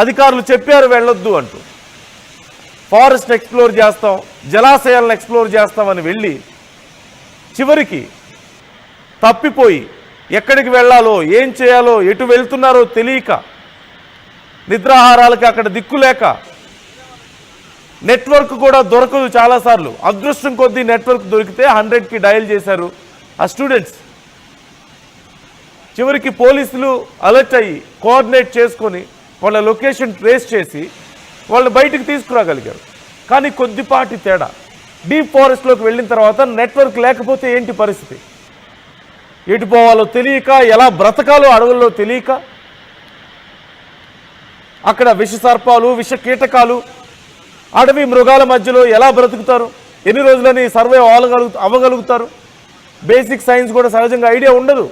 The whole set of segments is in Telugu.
అధికారులు చెప్పారు వెళ్ళొద్దు అంటూ. ఫారెస్ట్ ఎక్స్ప్లోర్ చేస్తాం, జలాశయాలను ఎక్స్ప్లోర్ చేస్తామని వెళ్ళి చివరికి తప్పిపోయి ఎక్కడికి వెళ్ళాలో, ఏం చేయాలో, ఎటు వెళ్తున్నారో తెలియక, నిద్రాహారాలకి అక్కడ దిక్కులేక, నెట్వర్క్ కూడా దొరకదు చాలాసార్లు. అదృష్టం కొద్దీ నెట్వర్క్ దొరికితే 100కి డయల్ చేశారు ఆ స్టూడెంట్స్. చివరికి పోలీసులు అలర్ట్ అయ్యి కోఆర్డినేట్ చేసుకొని వాళ్ళ లొకేషన్ ట్రేస్ చేసి వాళ్ళని బయటికి తీసుకురాగలిగారు. కానీ కొద్దిపాటి తేడా, డీప్ ఫారెస్ట్లోకి వెళ్ళిన తర్వాత నెట్వర్క్ లేకపోతే ఏంటి పరిస్థితి? ఎటు పోవాలో తెలియక, ఎలా బ్రతకాలో అడవుల్లో తెలియక, అక్కడ విష సర్పాలు, విష కీటకాలు, అడవి మృగాల మధ్యలో ఎలా బ్రతుకుతారు? ఎన్ని రోజులని సర్వే అవ్వగలుగుతారు? బేసిక్ సైన్స్ కూడా సహజంగా ఐడియా ఉండదు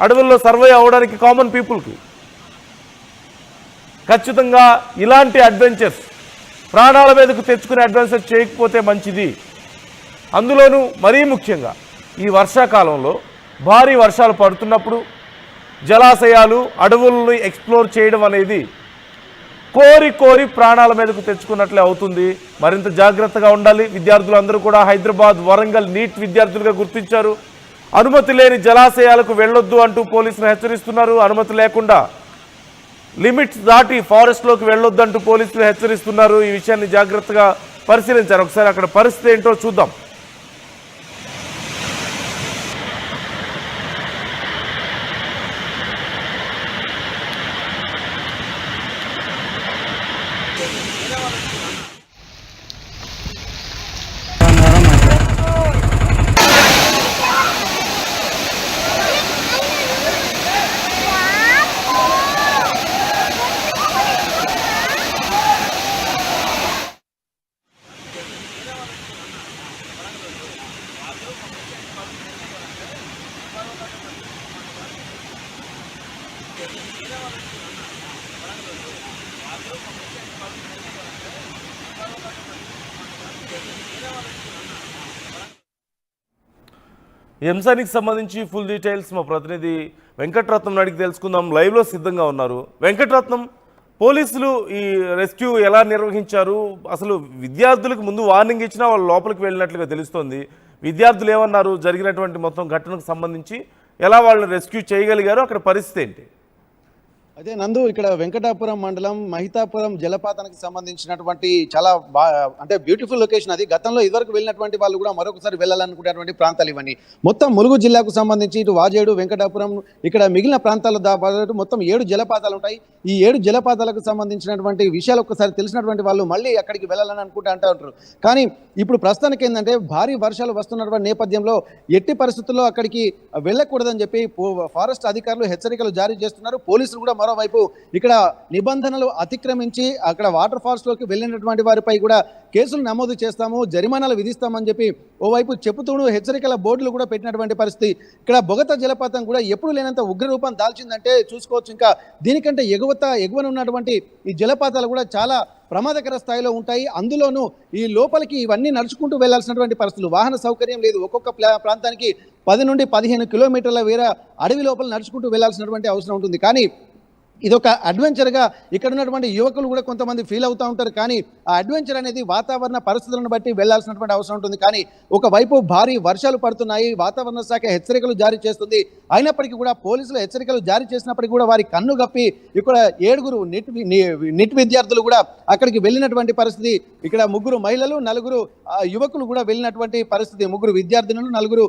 అడవుల్లో సర్వే అవ్వడానికి కామన్ పీపుల్కి. ఖచ్చితంగా ఇలాంటి అడ్వెంచర్స్, ప్రాణాల మీదకు తెచ్చుకునే అడ్వెంచర్స్ చేయకపోతే మంచిది. అందులోనూ మరీ ముఖ్యంగా ఈ వర్షాకాలంలో భారీ వర్షాలు పడుతున్నప్పుడు జలాశయాలు, అడవులను ఎక్స్ప్లోర్ చేయడం అనేది కోరి కోరి ప్రాణాల మీదకు తెచ్చుకున్నట్లే అవుతుంది. మరింత జాగ్రత్తగా ఉండాలి. విద్యార్థులందరూ కూడా హైదరాబాద్, వరంగల్ నీట్ విద్యార్థులుగా గుర్తించారు. అనుమతి లేని జలాశయాలకు వెళ్ళొద్దు అంటూ పోలీసులు హెచ్చరిస్తున్నారు. అనుమతి లేకుండా లిమిట్స్ దాటి ఫారెస్ట్లోకి వెళ్ళొద్దు అంటూ పోలీసులు హెచ్చరిస్తున్నారు. ఈ విషయాన్ని జాగ్రత్తగా పరిశీలించారు. ఒకసారి అక్కడ పరిస్థితి ఏంటో చూద్దాం. ఈ అంశానికి సంబంధించి ఫుల్ డీటెయిల్స్ మా ప్రతినిధి వెంకటరత్నం అడిగి తెలుసుకుందాం. లైవ్లో సిద్ధంగా ఉన్నారు. వెంకటరత్నం, పోలీసులు ఈ రెస్క్యూ ఎలా నిర్వహించారు? అసలు విద్యార్థులకు ముందు వార్నింగ్ ఇచ్చినా వాళ్ళు లోపలికి వెళ్ళినట్లుగా తెలుస్తోంది. విద్యార్థులు ఏమన్నారు? జరిగినటువంటి మొత్తం ఘటనకు సంబంధించి ఎలా వాళ్ళని రెస్క్యూ చేయగలిగారు? అక్కడ పరిస్థితి ఏంటి? అదే నందు, ఇక్కడ వెంకటాపురం మండలం మహితాపురం జలపాతానికి సంబంధించినటువంటి చాలా అంటే బ్యూటిఫుల్ లొకేషన్ అది. గతంలో ఇదివరకు వెళ్ళినటువంటి వాళ్ళు కూడా మరొకసారి వెళ్ళాలనుకునేటువంటి ప్రాంతాలు ఇవన్నీ. మొత్తం ములుగు జిల్లాకు సంబంధించి ఇటు వాజేడు, వెంకటాపురం, ఇక్కడ మిగిలిన ప్రాంతాలు మొత్తం 7 జలపాతాలు ఉంటాయి. ఈ 7 జలపాతాలకు సంబంధించినటువంటి విషయాలు ఒక్కసారి తెలిసినటువంటి వాళ్ళు మళ్ళీ అక్కడికి వెళ్ళాలని అంటూ ఉంటారు. కానీ ఇప్పుడు ప్రస్తుతానికి ఏంటంటే భారీ వర్షాలు వస్తున్నటువంటి నేపథ్యంలో ఎట్టి పరిస్థితుల్లో అక్కడికి వెళ్ళకూడదని చెప్పి ఫారెస్ట్ అధికారులు హెచ్చరికలు జారీ చేస్తున్నారు. పోలీసులు కూడా మరోవైపు ఇక్కడ నిబంధనలు అతిక్రమించి అక్కడ వాటర్ ఫాల్స్ లోకి వెళ్ళినటువంటి వారిపై కూడా కేసులు నమోదు చేస్తాము, జరిమానాలు విధిస్తామని చెప్పి ఓవైపు చెబుతూ హెచ్చరికల బోర్డులు కూడా పెట్టినటువంటి పరిస్థితి. ఇక్కడ బొగత జలపాతం కూడా ఎప్పుడు లేనంత ఉగ్రరూపం దాల్చిందంటే చూసుకోవచ్చు. ఇంకా దీనికంటే ఎగువన ఉన్నటువంటి ఈ జలపాతాలు కూడా చాలా ప్రమాదకర స్థాయిలో ఉంటాయి. అందులోనూ ఈ లోపలికి ఇవన్నీ నడుచుకుంటూ వెళ్లాల్సినటువంటి పరిస్థితులు, వాహన సౌకర్యం లేదు. ఒక్కొక్క ప్రాంతానికి 10 నుండి 15 కిలోమీటర్ల వేరే అడవి లోపల నడుచుకుంటూ వెళ్లాల్సినటువంటి అవసరం ఉంటుంది. కానీ ఇదొక అడ్వెంచర్గా ఇక్కడ ఉన్నటువంటి యువకులు కూడా కొంతమంది ఫీల్ అవుతూ ఉంటారు. కానీ ఆ అడ్వెంచర్ అనేది వాతావరణ పరిస్థితులను బట్టి వెళ్లాల్సినటువంటి అవసరం ఉంటుంది. కానీ ఒకవైపు భారీ వర్షాలు పడుతున్నాయి, వాతావరణ శాఖ హెచ్చరికలు జారీ చేస్తుంది. అయినప్పటికీ కూడా పోలీసులు హెచ్చరికలు జారీ చేసినప్పటికీ కూడా వారి కన్ను గప్పి ఇక్కడ 7 నిట్ విద్యార్థులు కూడా అక్కడికి వెళ్ళినటువంటి పరిస్థితి. ఇక్కడ 3 మహిళలు, 4 యువకులు కూడా వెళ్ళినటువంటి పరిస్థితి. 3 విద్యార్థినులు, 4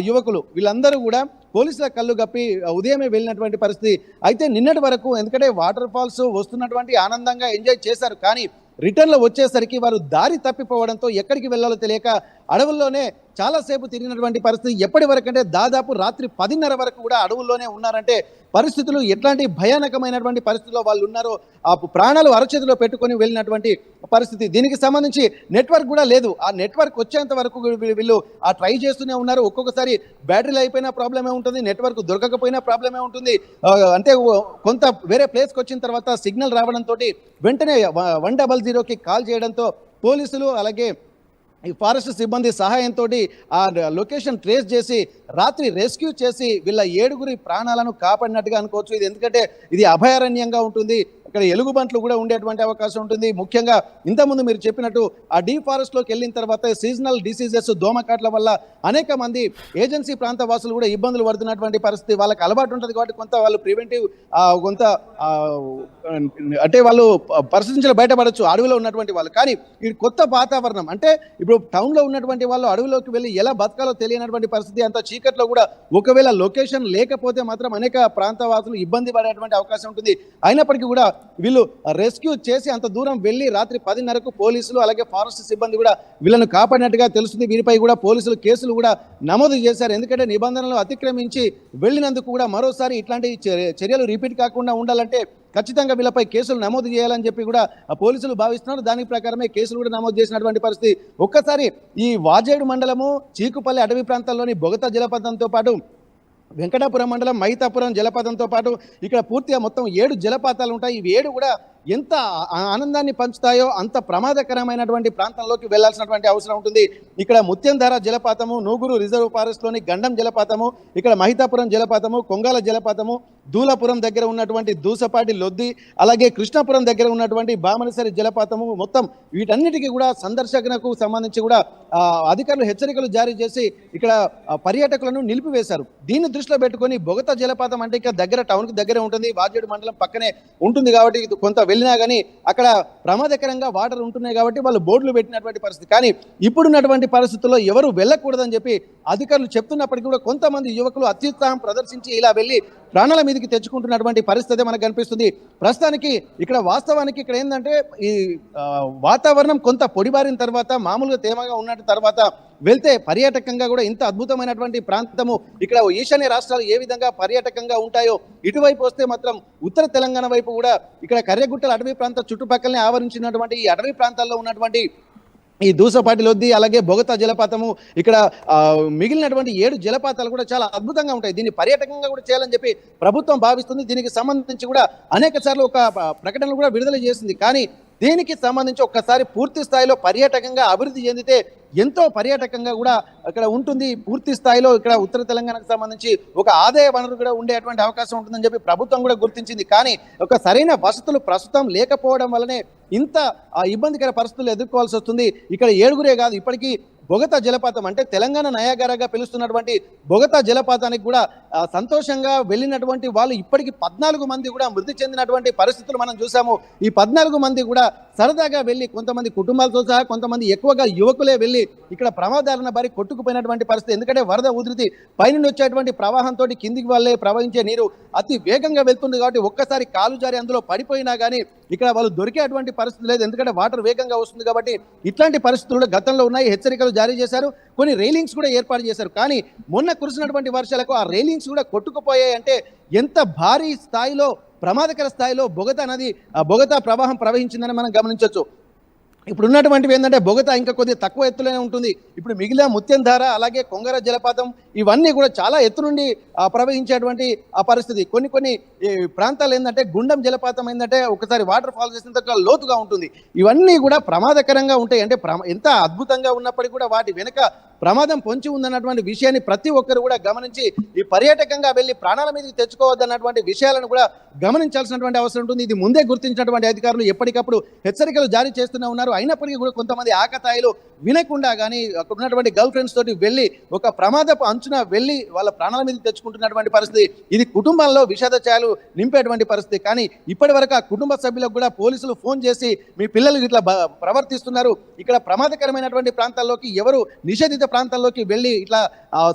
యువకులు, వీళ్ళందరూ కూడా పోలీసుల కళ్ళు గప్పి ఉదయమే వెళ్ళినటువంటి పరిస్థితి. అయితే నిన్నటి వరకు ఎందుకంటే వాటర్ ఫాల్స్ వస్తున్నటువంటి ఆనందంగా ఎంజాయ్ చేశారు. కానీ రిటర్న్లో వచ్చేసరికి వారు దారి తప్పిపోవడంతో ఎక్కడికి వెళ్ళాలో తెలియక అడవుల్లోనే చాలాసేపు తిరిగినటువంటి పరిస్థితి. ఎప్పటి వరకు అంటే దాదాపు రాత్రి 10:30 వరకు కూడా అడవుల్లోనే ఉన్నారంటే పరిస్థితులు ఎట్లాంటి భయానకమైనటువంటి పరిస్థితుల్లో వాళ్ళు ఉన్నారో ఆ ప్రాణాలు అరచేతిలో పెట్టుకొని వెళ్ళినటువంటి పరిస్థితి. దీనికి సంబంధించి నెట్వర్క్ కూడా లేదు. ఆ నెట్వర్క్ వచ్చేంత వరకు వీళ్ళు ట్రై చేస్తూనే ఉన్నారు. ఒక్కొక్కసారి బ్యాటరీలు అయిపోయినా ప్రాబ్లమే ఉంటుంది, నెట్వర్క్ దొరకకపోయినా ప్రాబ్లమే ఉంటుంది. అంటే కొంత వేరే ప్లేస్కి వచ్చిన తర్వాత సిగ్నల్ రావడంతో వెంటనే 100కి కాల్ చేయడంతో పోలీసులు అలాగే ఈ ఫారెస్ట్ సిబ్బంది సహాయంతో ఆ లొకేషన్ ట్రేస్ చేసి రాత్రి రెస్క్యూ చేసి వీళ్ళ 7 ప్రాణాలను కాపాడినట్టుగా అనుకోవచ్చు. ఇది ఎందుకంటే ఇది అభయారణ్యంగా ఉంటుంది. ఇక్కడ ఎలుగుబంట్లు కూడా ఉండేటువంటి అవకాశం ఉంటుంది. ముఖ్యంగా ఇంతకుముందు మీరు చెప్పినట్టు ఆ డీప్ ఫారెస్ట్ లోకి వెళ్ళిన తర్వాత సీజనల్ డిసీజెస్ దోమకాట్ల వల్ల అనేక మంది ఏజెన్సీ ప్రాంత వాసులు కూడా ఇబ్బందులు పడుతున్నటువంటి పరిస్థితి. వాళ్ళకి అలవాటు ఉంటుంది కాబట్టి కొంత వాళ్ళు ప్రివెంటివ్ కొంత అంటే వాళ్ళు పరిస్థితి బయటపడచ్చు అడవిలో ఉన్నటువంటి వాళ్ళు. కానీ ఇది కొత్త వాతావరణం, అంటే ఇప్పుడు టౌన్లో ఉన్నటువంటి వాళ్ళు అడవిలోకి వెళ్ళి ఎలా బతకాలో తెలియనటువంటి పరిస్థితి. అంత చీకట్లో కూడా ఒకవేళ లొకేషన్ లేకపోతే మాత్రం అనేక ప్రాంత వాసులు ఇబ్బంది పడేటువంటి అవకాశం ఉంటుంది. అయినప్పటికీ కూడా వీళ్ళు రెస్క్యూ చేసి అంత దూరం వెళ్ళి రాత్రి 10:30కు పోలీసులు అలాగే ఫారెస్ట్ సిబ్బంది కూడా వీళ్ళను కాపాడినట్టుగా తెలుస్తుంది. వీరిపై కూడా పోలీసులు కేసులు కూడా నమోదు చేశారు. ఎందుకంటే నిబంధనలు అతిక్రమించి వెళ్ళినందుకు కూడా మరోసారి ఇట్లాంటి చర్యలు రిపీట్ కాకుండా ఉండాలంటే ఖచ్చితంగా వీళ్ళపై కేసులు నమోదు చేయాలని చెప్పి కూడా పోలీసులు భావిస్తున్నారు. దాని ప్రకారమే కేసులు కూడా నమోదు చేసినటువంటి పరిస్థితి. ఒక్కసారి ఈ వాజేడు మండలము చీకుపల్లి అటవీ ప్రాంతాల్లోని బొగత జలపాతంతో పాటు వెంకటాపురం మండలం మహితాపురం జలపాతంతో పాటు ఇక్కడ పూర్తిగా మొత్తం 7 జలపాతాలు ఉంటాయి. ఇవి 7 కూడా ఎంత ఆనందాన్ని పంచుతాయో అంత ప్రమాదకరమైనటువంటి ప్రాంతంలోకి వెళ్లాల్సినటువంటి అవసరం ఉంటుంది. ఇక్కడ ముత్యంధార జలపాతము, నూగురు రిజర్వ్ ఫారెస్ట్లోని గండం జలపాతము, ఇక్కడ మహితాపురం జలపాతము, కొంగాల జలపాతము, దూలపురం దగ్గర ఉన్నటువంటి దూసపాటి లొద్ది, అలాగే కృష్ణాపురం దగ్గర ఉన్నటువంటి బామనసరి జలపాతము, మొత్తం వీటన్నిటికీ కూడా సందర్శకులకు సంబంధించి కూడా అధికారులు హెచ్చరికలు జారీ చేసి ఇక్కడ పర్యాటకులను నిలిపివేశారు. దీన్ని దృష్టిలో పెట్టుకొని బొగత జలపాతం అంటే ఇక్కడ దగ్గర టౌన్కి దగ్గరే ఉంటుంది, వాజేడు మండలం పక్కనే ఉంటుంది కాబట్టి కొంత వెళ్ళినా కానీ అక్కడ ప్రమాదకరంగా వాటర్ ఉంటున్నాయి కాబట్టి వాళ్ళు బోర్డులు పెట్టినటువంటి పరిస్థితి. కానీ ఇప్పుడున్నటువంటి పరిస్థితుల్లో ఎవరు వెళ్ళకూడదని చెప్పి అధికారులు చెప్తున్నప్పటికీ కూడా కొంతమంది యువకులు అత్యుత్సాహం ప్రదర్శించి ఇలా వెళ్ళి ప్రాణాల మీదకి తెచ్చుకుంటున్నటువంటి పరిస్థితి మనకు కనిపిస్తుంది. ప్రస్తుతానికి ఇక్కడ వాస్తవానికి ఇక్కడ ఏంటంటే ఈ వాతావరణం కొంత పొడిబారిన తర్వాత మామూలుగా తేమగా ఉన్న తర్వాత వెళ్తే పర్యాటకంగా కూడా ఇంత అద్భుతమైనటువంటి ప్రాంతము ఇక్కడ ఈశాన్య రాష్ట్రాలు ఏ విధంగా పర్యాటకంగా ఉంటాయో ఇటువైపు వస్తే మాత్రం ఉత్తర తెలంగాణ వైపు కూడా ఇక్కడ కర్రెగుట్టల అటవీ ప్రాంత చుట్టుపక్కలనే ఆవరించినటువంటి ఈ అటవీ ప్రాంతాల్లో ఉన్నటువంటి ఈ దూసపాటి లొద్ది అలాగే బొగత జలపాతము ఇక్కడ మిగిలినటువంటి 7 జలపాతాలు కూడా చాలా అద్భుతంగా ఉంటాయి. దీన్ని పర్యాటకంగా కూడా చేయాలని చెప్పి ప్రభుత్వం భావిస్తుంది. దీనికి సంబంధించి కూడా అనేక సార్లు ఒక ప్రకటనలు కూడా విడుదల చేసింది. కానీ దీనికి సంబంధించి ఒక్కసారి పూర్తి స్థాయిలో పర్యాటకంగా అభివృద్ధి చెందితే ఎంతో పర్యాటకంగా కూడా ఇక్కడ ఉంటుంది. పూర్తి స్థాయిలో ఇక్కడ ఉత్తర తెలంగాణకు సంబంధించి ఒక ఆదాయ వనరు కూడా ఉండేటువంటి అవకాశం ఉంటుందని చెప్పి ప్రభుత్వం కూడా గుర్తించింది. కానీ ఒక సరైన వసతులు ప్రస్తుతం లేకపోవడం వల్లనే ఇంత ఇబ్బందికర పరిస్థితులు ఎదుర్కోవాల్సి వస్తుంది. ఇక్కడ 7 కాదు, ఇప్పటికీ బొగత జలపాతం అంటే తెలంగాణ నయాగరాగా పిలుస్తున్నటువంటి బొగత జలపాతానికి కూడా సంతోషంగా వెళ్ళినటువంటి వాళ్ళు ఇప్పటికీ 14 మంది కూడా మృతి చెందినటువంటి పరిస్థితులు మనం చూసాము. ఈ 14 మంది కూడా సరదాగా వెళ్ళి కొంతమంది కుటుంబాలతో సహా కొంతమంది ఎక్కువగా యువకులే వెళ్ళి ఇక్కడ ప్రమాదాలను బారి కొట్టుకుపోయినటువంటి పరిస్థితి. ఎందుకంటే వరద ఉధృతి పైనుండి వచ్చేటువంటి ప్రవాహంతో కిందికి వాళ్ళే ప్రవహించే నీరు అతి వేగంగా వెళ్తుంది కాబట్టి ఒక్కసారి కాలు జారి అందులో పడిపోయినా కానీ ఇక్కడ వాళ్ళు దొరికేటువంటి పరిస్థితి లేదు. ఎందుకంటే వాటర్ వేగంగా వస్తుంది కాబట్టి ఇట్లాంటి పరిస్థితులు గతంలో ఉన్నాయి. హెచ్చరికలు జారీ చేశారు, కొన్ని రైలింగ్స్ కూడా ఏర్పాటు చేశారు. కానీ మొన్న కురిసినటువంటి వర్షాలకు ఆ రైలింగ్స్ కూడా కొట్టుకుపోయాయి. అంటే ఎంత భారీ స్థాయిలో ప్రమాదకర స్థాయిలో బొగత ప్రవాహం ప్రవహించిందని మనం గమనించవచ్చు. ఇప్పుడు ఉన్నటువంటివి ఏంటంటే బొగత ఇంకా కొద్దిగా తక్కువ ఎత్తులోనే ఉంటుంది. ఇప్పుడు మిగిలిన ముత్యంధార అలాగే కొంగర జలపాతం ఇవన్నీ కూడా చాలా ఎత్తు నుండి ప్రవహించేటువంటి ఆ పరిస్థితి. కొన్ని ప్రాంతాలు ఏంటంటే గుండం జలపాతం ఏంటంటే ఒకసారి వాటర్ ఫాల్ చేసినంత లోతుగా ఉంటుంది. ఇవన్నీ కూడా ప్రమాదకరంగా ఉంటాయి. అంటే ఎంత అద్భుతంగా ఉన్నప్పటికీ కూడా వాటి వెనుక ప్రమాదం పొంచి ఉందన్నటువంటి విషయాన్ని ప్రతి ఒక్కరు కూడా గమనించి ఈ పర్యాటకంగా వెళ్ళి ప్రాణాల మీదకి తెచ్చుకోవద్దన్నటువంటి విషయాలను కూడా గమనించాల్సినటువంటి అవసరం ఉంటుంది. ఇది ముందే గుర్తించినటువంటి అధికారులు ఎప్పటికప్పుడు హెచ్చరికలు జారీ చేస్తూనే ఉన్నారు. అయినప్పటికీ కూడా కొంతమంది ఆకతాయిలు వినకుండా కానీ అక్కడ ఉన్నటువంటి గర్ల్ ఫ్రెండ్స్ తోటి వెళ్ళి ఒక ప్రమాదపు అంచున వెళ్ళి వాళ్ళ ప్రాణాల మీద తెచ్చుకుంటున్నటువంటి పరిస్థితి. ఇది కుటుంబాల్లో విషాద ఛాయలు నింపేటువంటి పరిస్థితి. కానీ ఇప్పటి వరకు ఆ కుటుంబ సభ్యులకు కూడా పోలీసులు ఫోన్ చేసి మీ పిల్లలు ఇట్లా ప్రవర్తిస్తున్నారు, ఇక్కడ ప్రమాదకరమైనటువంటి ప్రాంతాల్లోకి ఎవరు నిషేధిత ప్రాంతాల్లోకి వెళ్ళి ఇట్లా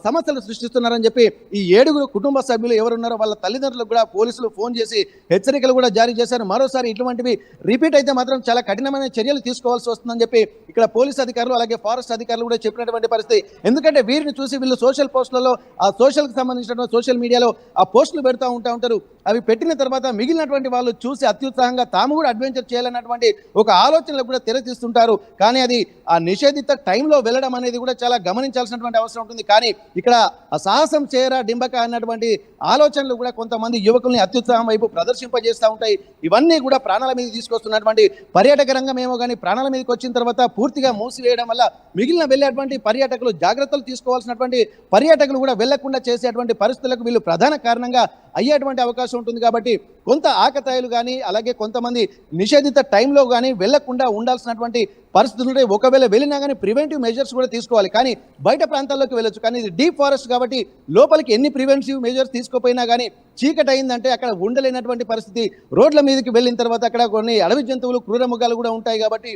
సమస్యలు సృష్టిస్తున్నారని చెప్పి ఈ 7 కుటుంబ సభ్యులు ఎవరున్నారో వాళ్ళ తల్లిదండ్రులకు కూడా పోలీసులు ఫోన్ చేసి హెచ్చరికలు కూడా జారీ చేశారు. మరోసారి ఇటువంటివి రిపీట్ అయితే మాత్రం చాలా కఠినమైన చర్యలు తీసుకోవాల్సి వస్తుందని చెప్పి ఇక్కడ పోలీస్ అధికారులు అలాగే ఫారెస్ట్ అధికారులు కూడా చెప్పినటువంటి పరిస్థితి. ఎందుకంటే వీరిని చూసి వీళ్ళు సోషల్ పోస్టులలో ఆ సోషల్కి సంబంధించిన సోషల్ మీడియాలో ఆ పోస్టులు పెడతా ఉంటారు. అవి పెట్టిన తర్వాత మిగిలినటువంటి వాళ్ళు చూసి అత్యుత్సాహంగా తాము కూడా అడ్వెంచర్ చేయాలన్నటువంటి ఒక ఆలోచనలు కూడా తెరతీస్తుంటారు. కానీ అది ఆ నిషేధిత టైంలో వెళ్ళడం అనేది కూడా చాలా గమనించాల్సినటువంటి అవసరం ఉంటుంది. కానీ ఇక్కడ ఆ సాహసం చేయరా డింబక అన్నటువంటి ఆలోచనలు కూడా కొంతమంది యువకుల్ని అత్యుత్సాహం వైపు ప్రదర్శింపజేస్తూ ఉంటాయి. ఇవన్నీ కూడా ప్రాణాల మీద తీసుకొస్తున్నటువంటి పర్యాటక రంగం ఏమో కానీ ప్రాణాల మీదకి వచ్చిన తర్వాత పూర్తిగా మూసివేయడం వల్ల మిగిలిన వెళ్ళేటువంటి పర్యాటకులు జాగ్రత్తలు తీసుకోవాల్సినటువంటి పర్యాటకులు కూడా వెళ్లకుండా చేసేటువంటి పరిస్థితులకు వీళ్ళు ప్రధాన కారణంగా అయ్యేటువంటి అవకాశం ఉంటుంది. కాబట్టి కొంత ఆకతాయిలు కానీ అలాగే కొంతమంది నిషేధిత టైంలో కానీ వెళ్లకుండా ఉండాల్సినటువంటి పరిస్థితులు ఒకవేళ వెళ్ళినా కానీ ప్రివెంటివ్ మెజర్స్ కూడా తీసుకోవాలి. కానీ బయట ప్రాంతాల్లోకి వెళ్ళొచ్చు. కానీ ఇది డీప్ ఫారెస్ట్ కాబట్టి లోపలికి ఎన్ని ప్రివెంటివ్ మెజర్స్ తీసుకోపోయినా కానీ చీకటి అయిందంటే అక్కడ ఉండలేనటువంటి పరిస్థితి. రోడ్ల మీదకి వెళ్ళిన తర్వాత అక్కడ కొన్ని అడవి జంతువులు క్రూరమృగాలు కూడా ఉంటాయి. కాబట్టి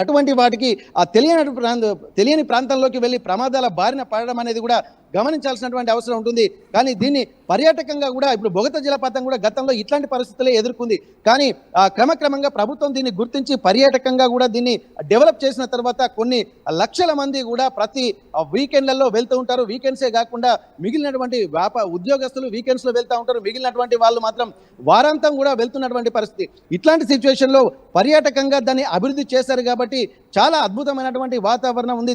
అటువంటి వాటికి ఆ తెలియని ప్రాంతంలోకి వెళ్ళి ప్రమాదాల బారిన పడడం అనేది కూడా గమనించాల్సినటువంటి అవసరం ఉంటుంది. కానీ దీన్ని పర్యాటకంగా కూడా ఇప్పుడు బొగత జలపాతం కూడా గతంలో ఇట్లాంటి పరిస్థితులే ఎదుర్కొంది. కానీ క్రమక్రమంగా ప్రభుత్వం దీన్ని గుర్తించి పర్యాటకంగా కూడా దీన్ని డెవలప్ చేసిన తర్వాత కొన్ని లక్షల మంది కూడా ప్రతి వీకెండ్లలో వెళ్తూ ఉంటారు. వీకెండ్సే కాకుండా మిగిలినటువంటి ఉద్యోగస్తులు వీకెండ్స్లో వెళ్తూ ఉంటారు. మిగిలినటువంటి వాళ్ళు మాత్రం వారాంతం కూడా వెళ్తున్నటువంటి పరిస్థితి. ఇట్లాంటి సిచ్యువేషన్లో పర్యాటకంగా దాన్ని అభివృద్ధి చేశారు కాబట్టి చాలా అద్భుతమైనటువంటి వాతావరణం ఉంది.